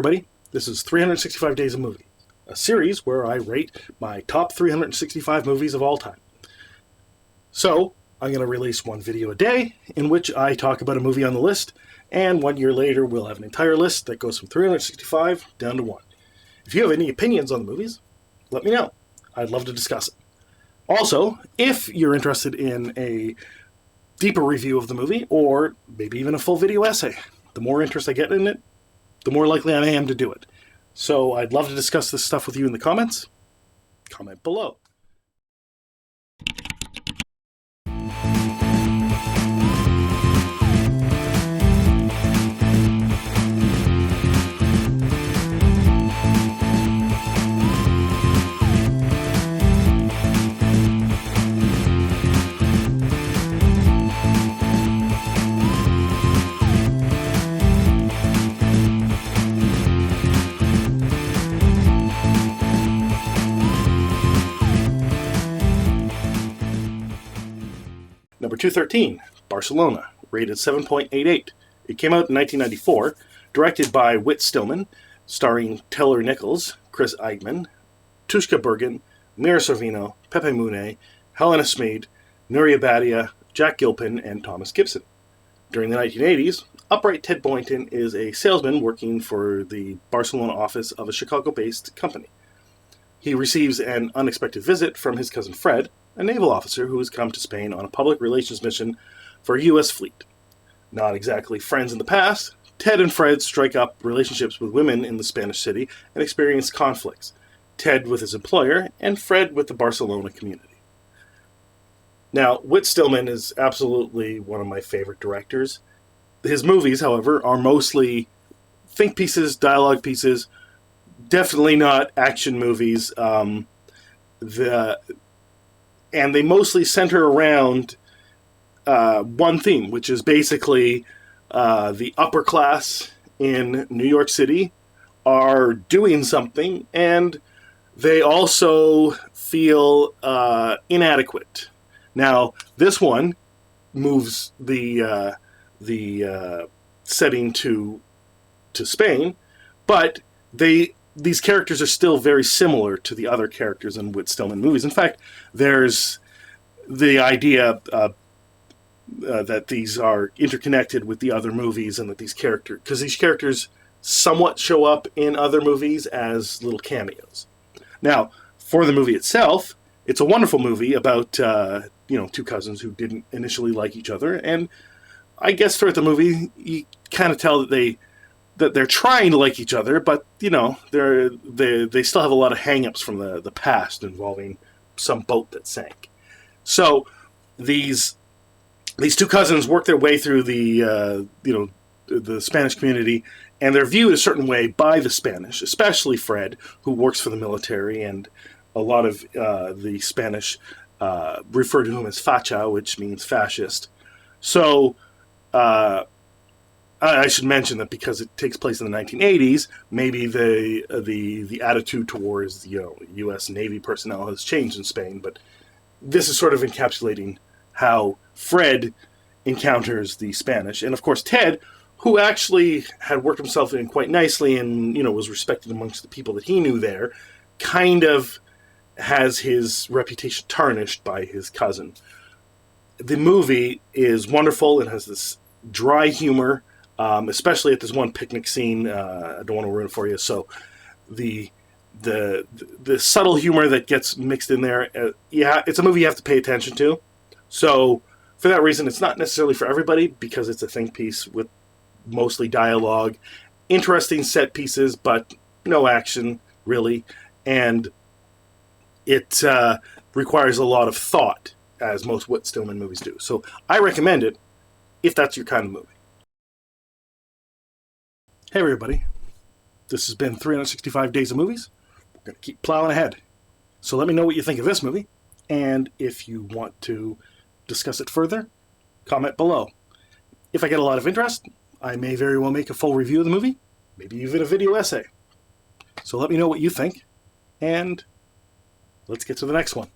everybody, this is 365 Days of Movie, a series where I rate my top 365 movies of all time. So, I'm going to release one video a day in which I talk about a movie on the list, and 1 year later we'll have an entire list that goes from 365 down to 1. If you have any opinions on the movies, let me know. I'd love to discuss it. Also, if you're interested in a deeper review of the movie, or maybe even a full video essay, the more interest I get in it, the more likely I am to do it. So I'd love to discuss this stuff with you in the comments. Comment below. Number 213, Barcelona, rated 7.88. It came out in 1994, directed by Whit Stillman, starring Taylor Nichols, Chris Eigeman, Tushka Bergen, Mira Sorvino, Munné, Hellena Schmied, Nuria Badia, Jack Gilpin, and Thomas Gibson. During the 1980s, upright Ted Boynton is a salesman working for the Barcelona office of a Chicago-based company. He receives an unexpected visit from his cousin Fred, a naval officer who has come to Spain on a public relations mission for a U.S. fleet. Not exactly friends in the past, Ted and Fred strike up relationships with women in the Spanish city and experience conflicts, Ted with his employer and Fred with the Barcelona community. Now, Whit Stillman is absolutely one of my favorite directors. His movies, however, are mostly think pieces, dialogue pieces, definitely not action movies. And they mostly center around one theme, which is basically the upper class in New York City are doing something, and they also feel inadequate. Now, this one moves the setting to Spain, but these characters are still very similar to the other characters in Whit Stillman movies. In fact, there's the idea that these are interconnected with the other movies, and that these characters somewhat show up in other movies as little cameos. Now, for the movie itself, it's a wonderful movie about two cousins who didn't initially like each other, and I guess throughout the movie you kind of tell that they're trying to like each other, but they still have a lot of hang-ups from the past involving some boat that sank. So these two cousins work their way through the Spanish community, and they're viewed a certain way by the Spanish, especially Fred, who works for the military, and a lot of the Spanish refer to him as facha, which means fascist. So I should mention that because it takes place in the 1980s, maybe the attitude towards U.S. Navy personnel has changed in Spain, but this is sort of encapsulating how Fred encounters the Spanish. And of course Ted, who actually had worked himself in quite nicely and was respected amongst the people that he knew there, kind of has his reputation tarnished by his cousin. The movie is wonderful. It has this dry humor, especially at this one picnic scene. I don't want to ruin it for you. So the subtle humor that gets mixed in there, it's a movie you have to pay attention to. So for that reason, it's not necessarily for everybody, because it's a think piece with mostly dialogue, interesting set pieces, but no action really, and it requires a lot of thought, as most Whit Stillman movies do. So I recommend it if that's your kind of movie. Hey everybody, this has been 365 Days of Movies. We're going to keep plowing ahead. So let me know what you think of this movie, and if you want to discuss it further, comment below. If I get a lot of interest, I may very well make a full review of the movie, maybe even a video essay. So let me know what you think, and let's get to the next one.